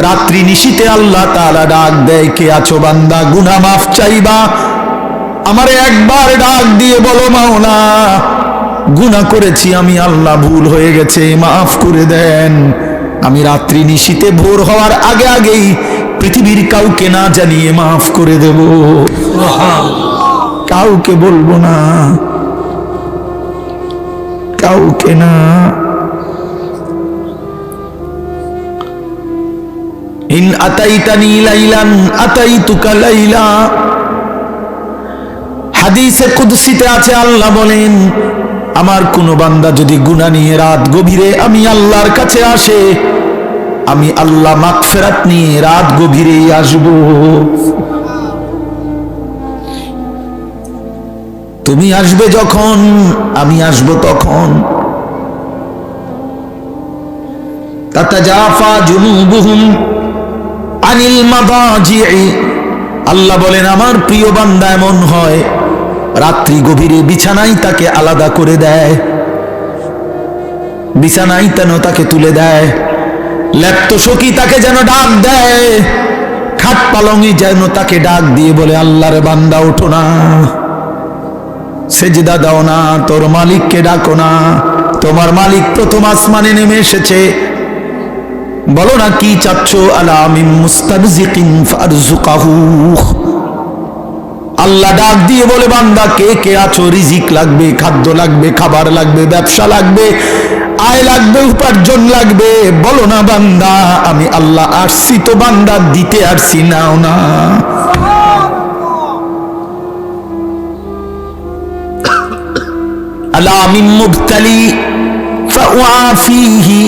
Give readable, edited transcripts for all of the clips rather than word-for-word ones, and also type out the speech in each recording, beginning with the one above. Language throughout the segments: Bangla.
রাত্রি নিশীতে আল্লাহ তাআলা ডাক দেয়, কে আছো বান্দা, গুনাহ মাফ চাইবা? আমারে একবার ডাক দিয়ে বলো, মাওলা গুনাহ করেছি আমি, আল্লাহ ভুল হয়ে গেছে, মাফ করে দেন। আমি রাত্রি নিশীতে ভোর হওয়ার আগে আগেই পৃথিবীর কাউকে না জানিয়ে মাফ করে দেব, কাউকে বলবো না, কাউকে না। ইন আতাইতানি লাইলান আতাইতুকা লাইলা, হাদিসে কুদসিতে আছে, আল্লাহ বলেন আমার কোন বান্দা যদি গুনাহ নিয়ে রাত গভীরে আমি আল্লাহর কাছে আসে, আমি আল্লাহ মাগফিরাত নিয়ে রাত গভীরেই আসব। তুমি আসবে যখন আমি আসব তখন। তাতাজাফা জুনুবুহুম আনিল মাদাজি'i, আল্লাহ বলেন আমার প্রিয় বান্দা এমন হয় রাত্রি গভীরে বিছানায় তাকে আলাদা করে দেয়, বিছানায় যেন তাকে তুলে দেয়, লেপ্ত সখী তাকে যেন ডাক দেয়, খাট পালঙ্গি যেন তাকে ডাক দিয়ে বলে আল্লাহর বান্দা ওঠো না, সেজদা দাও না, তোর মালিককে ডাকো না, তোমার মালিক প্রথম আসমানে নেমে এসেছে, বলো না কি চাচ্ছ, আলা মিন মুস্তারজিকিন ফারজুকাহু। আল্লাহ ডাক দিয়ে বলে বান্দা কে কে আছো, রিজিক লাগবে, খাদ্য লাগবে, খাবার লাগবে, ব্যবসা লাগবে, আয় লাগবে, উপার্জন লাগবে, বলো না বান্দা আমি আল্লাহ আসছি তো বান্দা দিতে আসছি, নাও না। আলা মিন মুবতালি ফাউআফিহি,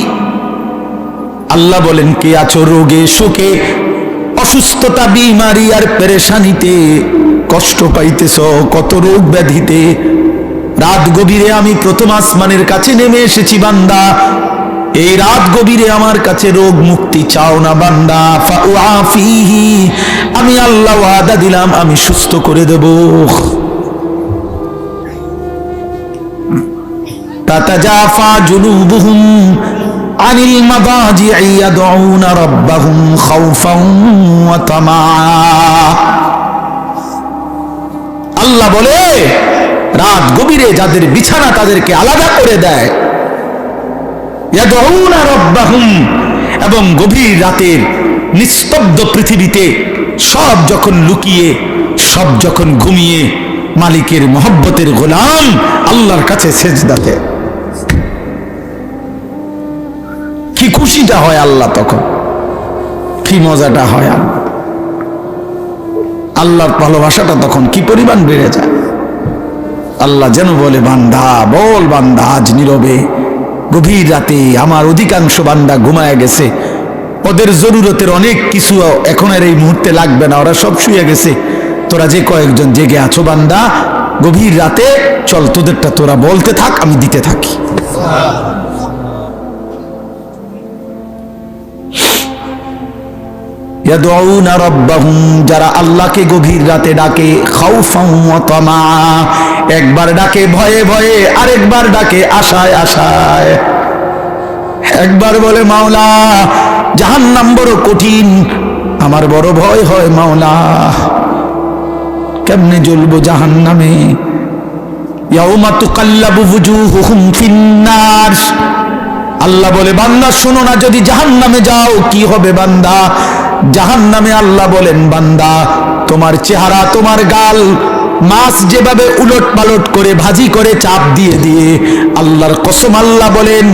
আল্লাহ বলেন কে আছো রোগে শোকে অসুস্থতা বিমারি আর পেরেশানিতে কষ্ট পাইতেছ, কত রোগ ব্যাধিতে, রাত গভীরে আমি প্রথম আসমানের কাছে নেমে এসেছি বান্দা, এই রাত গভীরে আমার কাছে রোগ মুক্তি চাও না বান্দা, ফাউআফিহি, আমি আল্লাহ ওয়াদা দিলাম আমি সুস্থ করে দেব। তাতাজাফা জুনুবুহুম আনিল মাদাজি'i ইয়াদউনা রাব্বাহুম খাউফান ওয়া তামাআ, আল্লাহ বলে রাত গভীরে যাদের বিছানা তাদেরকে আলাদা করে দেয়, ইয়াদউনা রাব্বাহুম, এবং গভীর রাতের নিস্তব্ধ পৃথিবীতে সব যখন লুকিয়ে, সব যখন ঘুমিয়ে মালিকের মহব্বতের গোলাম আল্লাহর কাছে সেজদাতে, কি খুশিটা হয় আল্লাহ তখন, কি মজাটা হয়, আল্লাহর ভালোবাসাটা তখন কি পরিমাণ বেড়ে যায়। আল্লাহ যেন বলে বান্দা বল, বান্দা আজ নীরবে গভীর রাতে আমার অধিকাংশ বান্দা ঘুমায় গেছে, ওদের জরুরতের অনেক কিছু এখন আর এই মুহূর্তে লাগবে না, ওরা সব শুয়ে গেছে, তোরা যে কয়েকজন জেগে আছো বান্দা গভীর রাতে চল তোদেরটা তোরা বলতে থাক, আমি দিতে থাকি। ইয়াদউনা রাব্বাহুম, যারা আল্লাহকে গভীর রাতে ডাকে, খাউফান ওয়া তামাআ, একবার ডাকে ভয়ে ভয়ে, আরেকবার ডাকে আশায় আশায়, একবার বলে মাওলা জাহান্নাম বড় কঠিন, আমার বড় ভয় হয় মাওলা, কেমনে জ্বলবো জাহান্নামে, ইয়াউমা তুকাল্লাবু ওয়ুজুহুহুম ফিন্নার, আল্লাহ বলে বান্দা শোনো না, যদি জাহান্নামে যাও কি হবে বান্দা, জাহান্নামে আল্লাহ বলেন বান্দা তোমার চেহারা, তোমার গাল মাছ যেভাবে উলট পালট করে ভাজি করে চাপ দিয়ে দিয়ে, আল্লাহর কসম আল্লাহ বলেন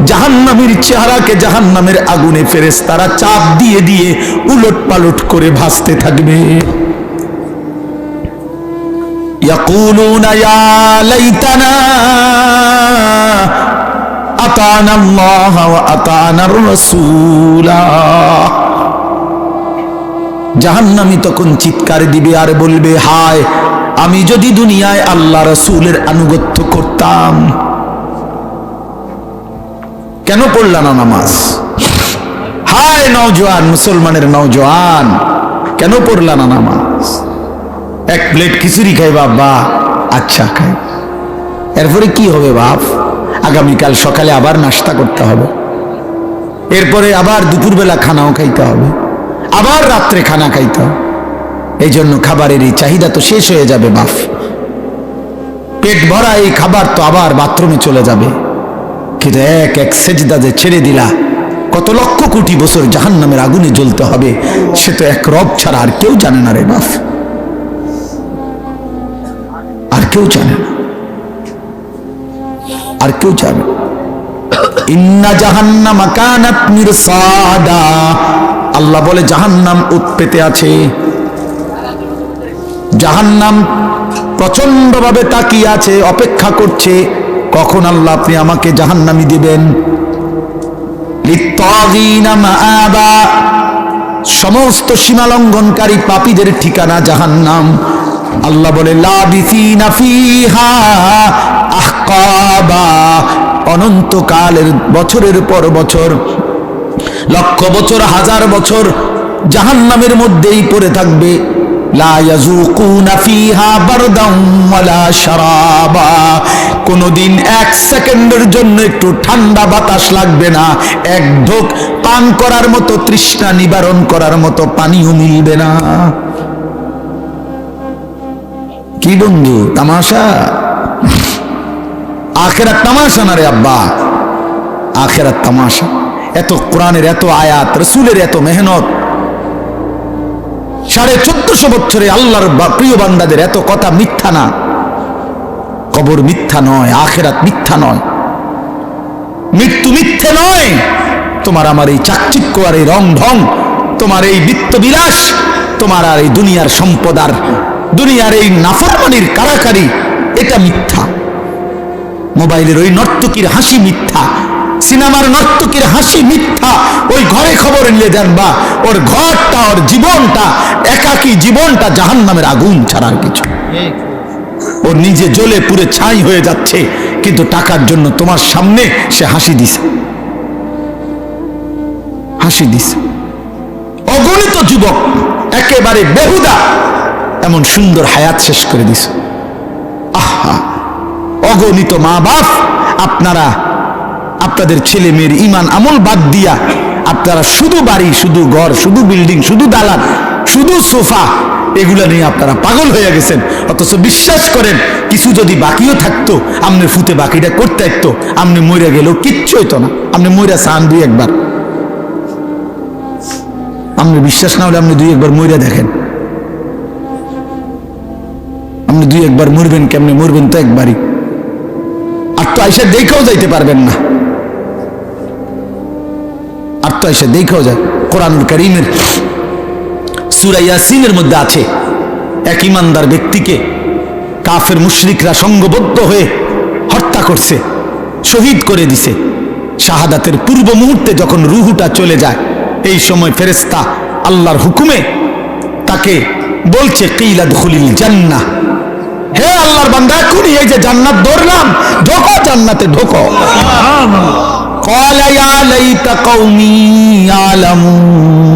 জাহান্নামীর চেহারাকে জাহান্নামের আগুনে ফেরেশতারা চাপ দিয়ে দিয়ে উলট পালট করে ভাজতে থাকবে। ইয়াকুলুনা ইয়া লাইতানা আতানা আল্লাহ ওয়া আতানার রাসূলা, জাহান্নামী তখন চিৎকার দিবে আর বলবে হায় আমি যদি দুনিয়ায় আল্লাহ রাসূলের আনুগত্য করতাম। কেন পড়লা না নামাজ? হায় নওজোয়ান, মুসলমানের নওজোয়ান, কেন পড়লা না নামাজ? এক প্লেট খিচুড়ি খাই বাবা, আচ্ছা খাই, এরপরে কি হবে বাপ? আগামীকাল সকালে আবার নাস্তা করতে হবে, এরপরে আবার দুপুরবেলা খানাও খাইতে হবে, আবার রাত্রে খানা খাইতে হবে। এই জন্য খাবারের এই চাহিদা তো শেষ হয়ে যাবে বাপ। পেট ভরা এই খাবার তো আবার বাথরুমে চলে যাবে। কিন্তু এক এক সেজদা যে ছেড়ে দিলা, কত লক্ষ কোটি বছর জাহান্নামের আগুনে জ্বলতে হবে, সে তো এক রব ছাড়া আর কেউ জানে না রে বাপ, আর কেউ জানে না, আর কেউ জানে। ইন্না জাহান্নামা কানাত মিরসাদা, আল্লাহ বলে জাহান্নাম উৎপেতে আছে। জাহান্নাম প্রচন্ড ভাবে তাকিয়ে আছে, অপেক্ষা করছে কখন আল্লাহ আপনি আমাকে জাহান্নামী দিবেন। লিত্তাগিনা মাআবা, সমস্ত সীমালঙ্ঘনকারী পাপীদের ঠিকানা জাহান্নাম। আল্লাহ বলে লাবিসিনা ফিহা আহকাবা, অনন্তকালের বছরের পর বছর, লক্ষ বছর, হাজার বছর জাহান্নামের মধ্যেই পড়ে থাকবে। লা ইয়াযুকুনা ফিহা বারদান ওয়ালা শারাবা, কোনদিন এক সেকেন্ডের জন্য একটু ঠান্ডা বাতাস লাগবে না, এক ঢোক পান করার মতো, তৃষ্ণা নিবারণ করার মতো পানিও মিলবে না। কি বন্ধু তামাশা? আখিরাত তামাশা না রে আব্বা, আখিরাত তামাশা। এত কোরআনের এত আয়াত, রাসূলের এত মেহনত, 1450 বছরে আল্লাহর প্রিয় বান্দাদের এত কথা মিথ্যা না। কবর মিথ্যা নয়, আখিরাত মিথ্যা নয়, মৃত্যু মিথ্যে নয়। তোমার আমার এই চাকচিক্য আর এই রং ঢং, তোমার এই বিত্ত বিলাস, তোমার আর এই দুনিয়ার সম্পদ আর দুনিয়ার এই নাফরমানির কারাকারি, এটা মিথ্যা। মোবাইলের ওই নর্তকীর হাসি মিথ্যা, সিনেমার নর্তকীর হাসি মিথ্যা। ওই ঘরে খবর নিয়ে জানবা ওর ঘরটা, ওর জীবনটা, একাকী জীবনটা জাহান্নামের আগুন ছাড়ার কিছু। ওর নিজে জ্বলে পুড়ে ছাই হয়ে যাচ্ছে, কিন্তু টাকার জন্য তোমার সামনে সে হাসি দিছে, হাসি দিছে। অগণিত যুবক একেবারে বেহুদা এমন সুন্দর হায়াত শেষ করে দিছে। আহা, অগণিত মা বাপ, আপনারা আপনাদের ছেলে মেয়ের ইমান আমল বাদ দিয়া আপনারা শুধু বাড়ি, শুধু ঘর, শুধু বিল্ডিং, শুধু দালান, শুধু সোফা, এগুলা নিয়ে আপনারা পাগল হয়ে গেছেন। অথচ বিশ্বাস করেন কিছু যদি বাকিও থাকতো, আপনি ফুতে বাকিটা করতে থাকতো, আপনি মরে গেলেও কিচ্ছু হইতো না। আপনি মইরা চান দুই একবার, আপনি বিশ্বাস না হলে আপনি দুই একবার মইরা দেখেন। আপনি দুই একবার মরবেন, কেমনে মরবেন তো একবারই, আর তো আইসা দেখাও যাইতে পারবেন না, আর তো আইসা দেখাও যায়। কোরআনুল কারীমের সূরা ইয়াসিনের মধ্যে আছে, এক ইমানদার ব্যক্তিকে কাফের মুশরিকরা সংঘবদ্ধ হয়ে হত্যা করছে, শহীদ করে দিছে। শাহাদাতের পূর্ব মুহূর্তে যখন রুহুটা চলে যায়, এই সময় ফেরেশতা আল্লাহর হুকুমে তাকে বলছে কিলা দুখুলিল জান্নাহ, হে আল্লাহর বান্দা, এখনই এই যে জান্নাত ধরলাম, ঢোকো জান্নাতে, ঢোকো। ক্বালা ইয়া লাইতা কওমি ইয়ালামুন,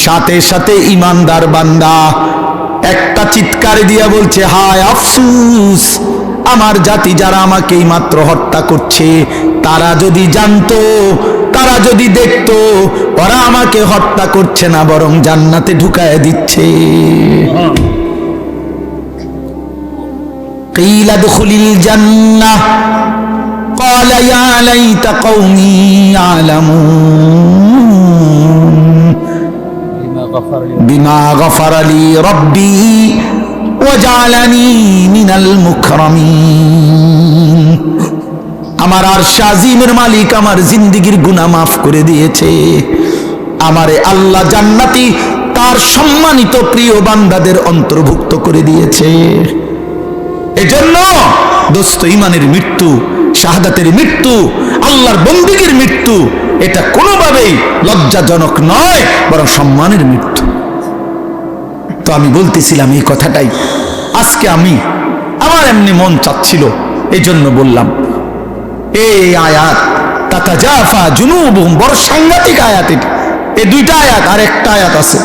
সাথে সাথে ইমানদার বান্দা একটা চিৎকার দিয়া বলছে, হায় আফসুস, আমার জাতি যারা আমাকে মাত্র হত্যা করছে, তারা যদি জানতো, তারা যদি দেখতো, ওরা আমাকে হত্যা করছে না, বরং জান্নাতে ঢুকায় দিচ্ছে। কিলা দুখুলিল জান্নাহ ক্বালা ইয়া লাইতা কওমি ইয়ালামুন বিমা গফারা লি রাব্বি ওয়া জাআলানি মিনাল মুকরামিন। আমার আরশ আজিমের মালিক আমার জিন্দেগীর গুনাহ মাফ করে দিয়েছে, আমারে আল্লাহ জান্নাতি তার সম্মানিত প্রিয় বান্দাদের অন্তর্ভুক্ত করে দিয়েছে। এজন্য দোস্ত, ইমানের মৃত্যু, শাহাদাতের মৃত্যু, আল্লাহর বন্দেগীর মৃত্যু, এটা কোনোভাবেই লজ্জাজনক নয়, বরং সম্মানের মৃত্যু। তো আমি বলতেছিলাম এই কথাটাই, আজকে আমার এমনি মন চাচ্ছিল, এই জন্য বললাম। এই আয়াত তাতাজাফা জুনুবুহুম, বড় সাংঘাতিক আয়াত এটা। এই দুইটা আয়াত, আর একটা আয়াত আছে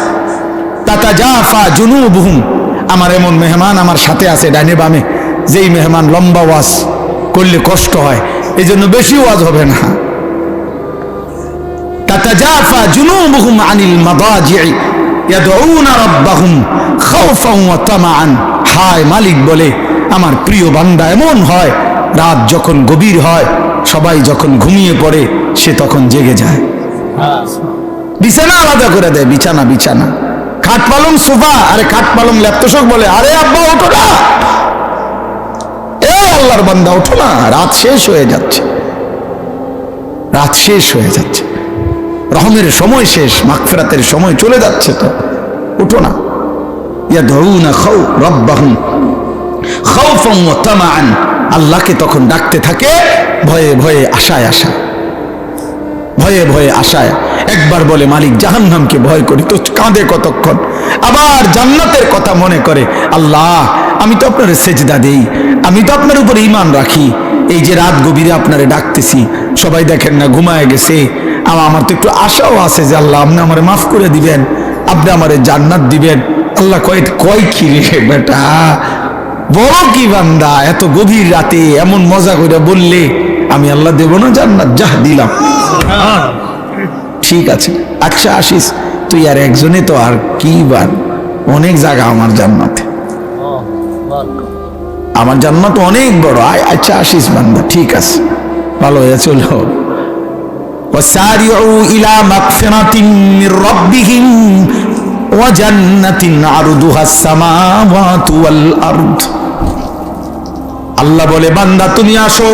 তাতাজাফা জুনুবুহুম। আমার এমন মেহমান আমার সাথে আছে ডাইনে বামে, যেই মেহমান লম্বা ওয়াজ করলে কষ্ট হয়, এই জন্য বেশি ওয়াজ হবে না, তাতাজাফা জুনুবুহুম আনিল মাদাজি'i ইয়াদউনা রাব্বাহুম খাওফান ওয়া তামাআন। হায় মালিক বলে আমার প্রিয় বান্দা এমন হয়, রাত যখন গভীর হয়, সবাই যখন ঘুমিয়ে পড়ে, সে তখন জেগে যায়, বিছানা আলাদা করে দেয়, বিছানা বিছানা খাট পালং সোফা, আরে খাট পালং ল্যাপটপ বলে, আরে আব্বা ওঠো না, এ আল্লাহর বান্দা ওঠো না, রাত শেষ হয়ে যাচ্ছে, রাত শেষ হয়ে যাচ্ছে, রহমের সময় শেষ, মাগফিরাতের সময় চলে যাচ্ছে, তো উঠো না। ইয়াদউনা রাব্বাহুম খাওফান ওয়া তামাআন, আল্লাহকে তখন ডাকতে থাকে ভয়ে ভয়ে আশায় আশায়, ভয়ে ভয়ে আশায়। একবার বলে মালিক জাহান্নামকে ভয় করি, তো কাঁদে কতক্ষণ, আবার জান্নাতের কথা মনে করে, আল্লাহ আমি তো আপনার সেজদা দেই, আমি তো আপনার উপর ঈমান রাখি, এই যে রাত গভীরে আপনারে ডাকতেছি, সবাই দেখেন না ঘুমায় গেছে, আমার তো একটু আশাও আছে যে আল্লাহ আপনি আমারে মাফ করে দিবেন, আপনি আমারে জান্নাত দিবেন। আল্লাহ কয় কি রে বেটা, বড় কি বান্দা, এত গভীর রাতে এমন মজা করে বললে আমি আল্লাহ দেব না জান্নাত, যা দিলাম, ঠিক আছে, আচ্ছা আসিস তুই, আর একজনে তো আর কি বার, অনেক জায়গা আমার জান্নাতে, আমার জান্নাত অনেক বড়, আচ্ছা আসিস বান্দা, ঠিক আছে, ভালো হয়ে চলো। وسارعوا إلى مغفرة من ربهم وجنة عرضها السماوات والأرض। আল্লাহ বলে বান্দা তুমি আসো,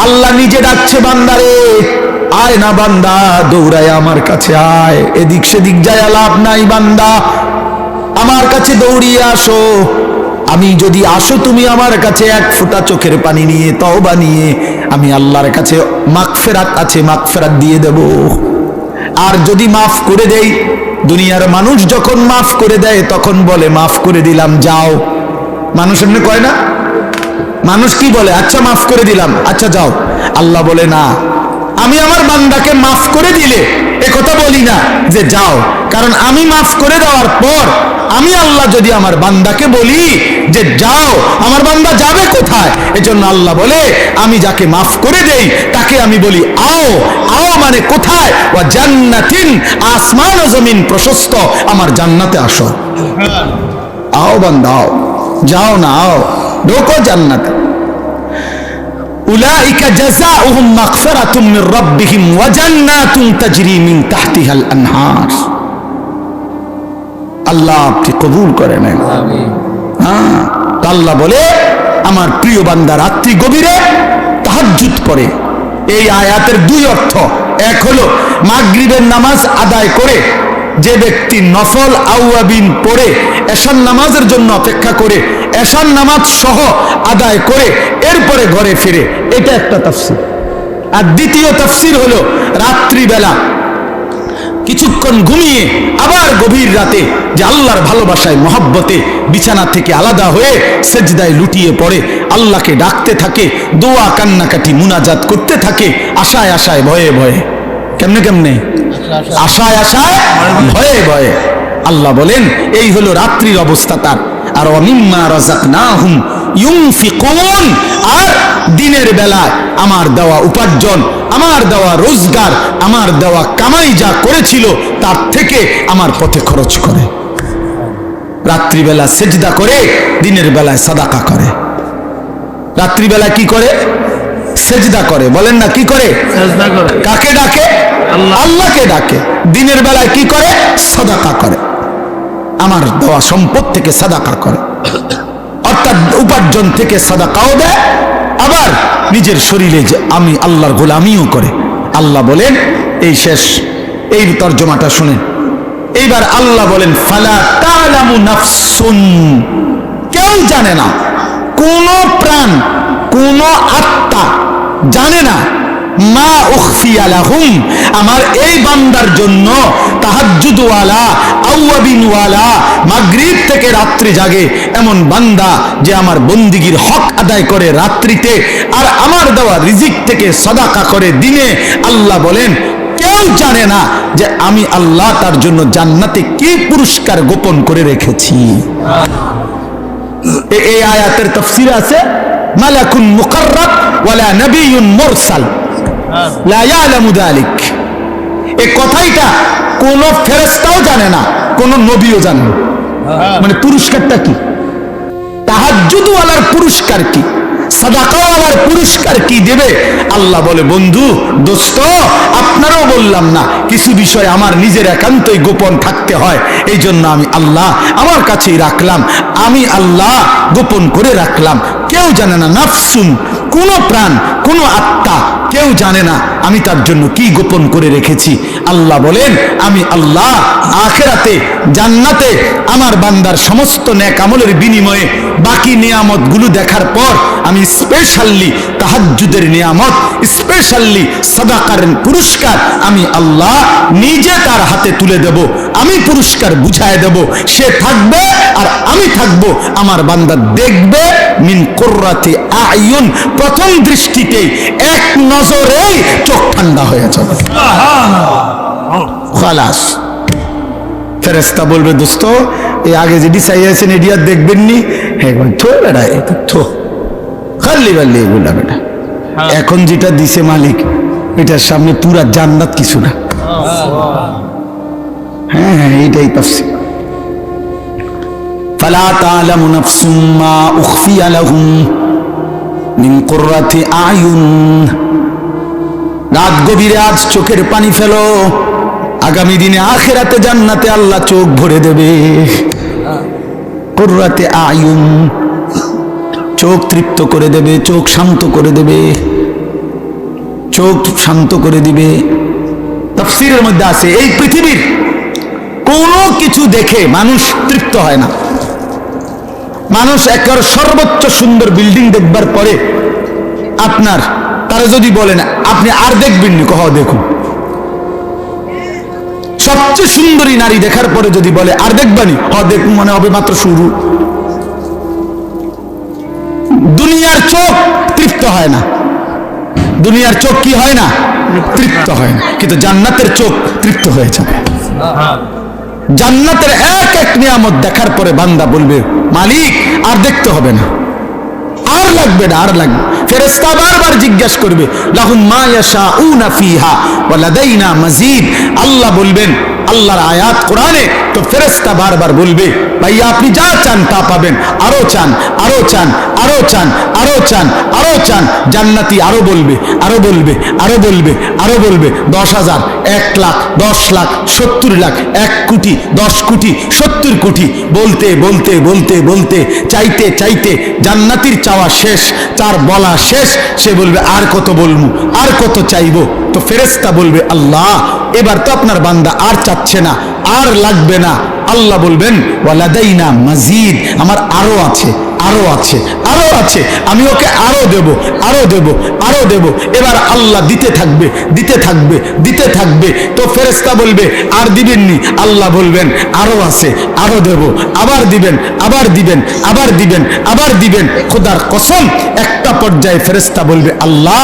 আল্লাহ নিজে ডাকছে বান্দারে, আয় না বান্দা, দৌড়ায় আমার কাছে আয়, এদিক সেদিক যায় লাভ নাই বান্দা, আমার কাছে দৌড়িয়ে আসো, আমি যদি আসো তুমি আমার কাছে এক ফোঁটা চোখের পানি নিয়ে, তওবা নিয়ে, আমি আল্লাহর কাছে মাগফিরাত আছে, মাগফিরাত দিয়ে দেব। আর যদি মাফ করে দেই, দুনিয়ার মানুষ যখন মাফ করে দেয় তখন বলে মাফ করে দিলাম যাও, মানুষ এমনি কয় না, মানুষ কি বলে, আচ্ছা মাফ করে দিলাম, আচ্ছা যাও। আল্লাহ বলে না, আমি আমার বান্দাকে মাফ করে দিলে এ কথা বলি না যে যাও, কারণ আমি মাফ করে দেওয়ার পর আমি আল্লাহ যদি আমার বান্দাকে বলি যে যাও, আমার বান্দা যাবে কোথায়? এজন্য আল্লাহ বলে আমি যাকে মাফ করে দেই তাকে আমি বলি আও, আও মানে কোথায়? ওয়া জান্নাতিন, আসমান ও জমিন প্রশস্ত, আমার জান্নাতে আসো, আও বান্দা আও, যাও না, আও ঢোকো জান্নাতে। উলাইকা জাযাউহুম মাগফিরাতুম মির রাব্বিহিম ওয়া জান্নাতুন তাজরি মিন তাহতিহাল আনহার। আল্লাহ আপনি কবুল করে নেন, আমিন। হ্যাঁ, আল্লাহ বলে আমার প্রিয় বান্দা রাত্রি গভীরে তাহাজ্জুদ পড়ে। এই আয়াতের দুই অর্থ, এক হলো মাগরিবের নামাজ আদায় করে যে ব্যক্তি নফল আওয়াবিন পড়ে এশার নামাজের জন্য অপেক্ষা করে, এশার নামাজ সহ আদায় করে এরপরে ঘরে ফিরে, এটা একটা তাফসীর। আর দ্বিতীয় তাফসীর হলো রাত্রিবেলা কিছুক্ষণ ঘুমিয়ে আবার গভীর রাতে যে আল্লাহর ভালোবাসায় মহব্বতে বিছানা থেকে আলাদা হয়ে সেজদায় লুটিয়ে পড়ে, আল্লাহকে ডাকতে থাকে, দোয়া কান্নাকাটি মুনাজাত করতে থাকে, আশায় আশায় ভয়ে ভয়ে। কেমনে কেমনে? আশায় আশায় ভয়ে ভয়ে। আল্লাহ বলেন এই হলো রাত্রির অবস্থা তার। আর ওয়ামিম্মা রাযাকনাহুম ইউনফিকুন, আর দিনের বেলায় আমার দেওয়া উপার্জন, আমার দেওয়া রোজগার, আমার দেওয়া কামাই যা করেছিল তার থেকে আমার পথে খরচ করে। রাত্রিবেলা সেজদা করে, দিনের বেলায় সাদাকা করে। রাত্রিবেলা কি করে? সেজদা করে। বলেন না কি করে? সেজদা করে। কাকে ডাকে? আল্লাহকে ডাকে। দিনের বেলায় কি করে? সাদাকা করে, আমার দেওয়া সম্পদ থেকে সাদাকা করে, অর্থাৎ উপার্জন থেকে সাদাকাও দেয়, আবার নিজের শরীরে যে আমি আল্লাহর গোলামিও করে। আল্লাহ বলেন এই শেষ, এই তর্জমাটা শুনেন। এইবার আল্লাহ বলেন ফালা তা'লামু নাফসুন, কেউ জানে না, কোন প্রাণ, কোন আত্মা জানে না, মা উখফিয়া লাহুম, আমার এই বান্দার জন্য তাহাজ্জুদ ওয়ালা, আওয়াবিন ওয়ালা, মাগরিব থেকে রাত্রি জাগে এমন বান্দা যে আমার বন্দিগির হক আদায় করে রাত্রিতে, আর আমার দেওয়া রিজিক থেকে সাদাকা করে দিনে। আল্লাহ বলেন কেউ জানে না যে আমি আল্লাহ তার জন্য জান্নাতে কি পুরস্কার গোপন করে রেখেছি। এই আয়াতের তাফসীর আছে মালাকুন মুকাররাব ওয়ালা নবিয়্যুন মুরসাল লা ইয়ালামু যালিক। এই কথাইটা কোন ফেরেশতাও জানে না, কোন নবীও জানে না। মানে পুরস্কারটা কি, তাহাজ্জুদওয়ালার পুরস্কার কি, সাদাকাওয়ালার পুরস্কার কি দেবে? আল্লাহ বলে, বন্ধু দোস্ত, আপনারও বললাম না, কিছু বিষয় আমার নিজের একান্তই গোপন থাকতে হয়, এই জন্য আমি আল্লাহ আমার কাছেই রাখলাম, আমি আল্লাহ গোপন করে রাখলাম। কেউ জানে না, নাফসুন, কোন প্রাণ, কোন আত্মা, কেউ জানে না আমি তার জন্য কি গোপন করে রেখেছি। আল্লাহ বলেন, আমি আল্লাহ আখিরাতে জান্নাতে আমার বান্দার সমস্ত নেক আমলের বিনিময়ে বাকি নিয়ামতগুলো দেখার পর আমি স্পেশালি তাহাজ্জুদের নিয়ামত, স্পেশালি সাদাকার পুরস্কার আমি আল্লাহ নিজে তার হাতে তুলে দেব। আমি পুরস্কার বুঝায় দেব, সে থাকবে আর আমি থাকবো, আমার বান্দা দেখবে মিন কুররাতি আয়ুন, প্রথম দৃষ্টিতেই এক নজরেই চোখ ঠান্ডা হয়ে যাবে। খালাস। ফেরেশতা বলবে, দোস্ত এই আগে যেটি চাইয়াছেন এটি আর দেখবেন নি, থো বেটা, থো খালি বাল্লি এগুলা বেটা, এখন যেটা দিছে মালিক এটার সামনে পুরা জান্নাত কিছু না। হ্যাঁ হ্যাঁ, এইটাই তাফসীর। ফালা তা'লামু নাফসুম মা উখফিয়া লাহুম মিন কুররাতি আয়ুন। রাত গভীরে আজ চোখের পানি ফেলো, আগামী দিনে আখিরাতে জান্নাতে আল্লাহ চোখ ভরে দেবে। কুররাতি আয়ুন, চোখ তৃপ্ত করে দেবে, চোখ শান্ত করে দেবে, চোখ শান্ত করে দিবে। তাফসীরের মধ্যে আছে, এই পৃথিবীর কোনো কিছু দেখে মানুষ তৃপ্ত হয় না। মানুষ একেবারে সর্বোচ্চ সুন্দর বিল্ডিং দেখবার পরে আপনার তারা যদি বলেন আপনি আর দেখবেন নি, কহ দেখুন। সবচেয়ে সুন্দরী নারী দেখার পরে যদি বলে আর দেখবানি, দেখুন, মনে হবে মাত্র শুরু। দুনিয়ার চোখ তৃপ্ত হয় না, দুনিয়ার চোখ কি হয় না, তৃপ্ত হয় না, কিন্তু জান্নাতের চোখ তৃপ্ত হয়ে যাবে। জান্নাতের এক এক নিয়ামত দেখার পরে বান্দা বলবে, মালিক আর দেখতে হবে না, আর লাগবে না, আর লাগবে। ফেরেশতা বারবার জিজ্ঞাসা করবে, লাহুম মা ইয়াশাউনা ফিহা ওয়া লাদাইনা মাজিদ। আল্লাহ বলবেন, আল্লাহর আয়াত কোরআনে, তো ফেরেশতা বারবার বলবে, ভাইয়া আপনি যা চান তা পাবেন, আরো চান, আরো চান, আরো চান, আরো চান, আরো চান। জান্নাতি আরো বলবে, আরো বলবে, আরো বলবে, আরো বলবে। 10,000, 1 লাখ, 10 লাখ, 70 লাখ, 1 কোটি, 10 কোটি, 70 কোটি, বলতে বলতে বলতে বলতে, চাইতে চাইতে জান্নাতির চাওয়া শেষ, তার বলা শেষ। সে বলবে, আর কত বলবো, আর কত চাইবো? তো ফেরেশতা বলবে, আল্লাহ এবার তো আপনার বান্দা আর চাচ্ছে না, আর লাগবে না। আল্লাহ বলবেন, ওয়ালাদাইনা মাজিদ, আমার আরো আছে, আরো আছে, আরো আছে, আমি ওকে আরো দেব, আরো দেব, আরো দেব। এবার আল্লাহ দিতে থাকবে, দিতে থাকবে, দিতে থাকবে। তো ফেরেশতা বলবে, আর দিবেননি? আল্লাহ বলবেন, আরো আছে, আরো দেব, আবার দিবেন, আবার দিবেন, আবার দিবেন, আবার দিবেন। খোদার কসম, একটা পর্যায়ে ফেরেশতা বলবে, আল্লাহ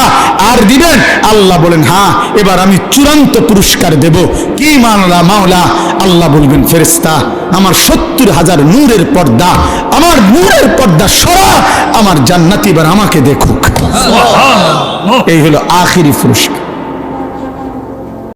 আর দিবেন? আল্লাহ বলেন, হ্যাঁ, এবার আমি চূড়ান্ত পুরস্কার দেব। কি মাওলা? মাওলা আল্লাহ বলবেন, ফেরেশতা আমার 70,000 নূরের পর্দা, আমার নূরের পর্দা সরা, আমার জান্নাতি এবার আমাকে দেখুক। এই হলো আখিরি পুরস্কার।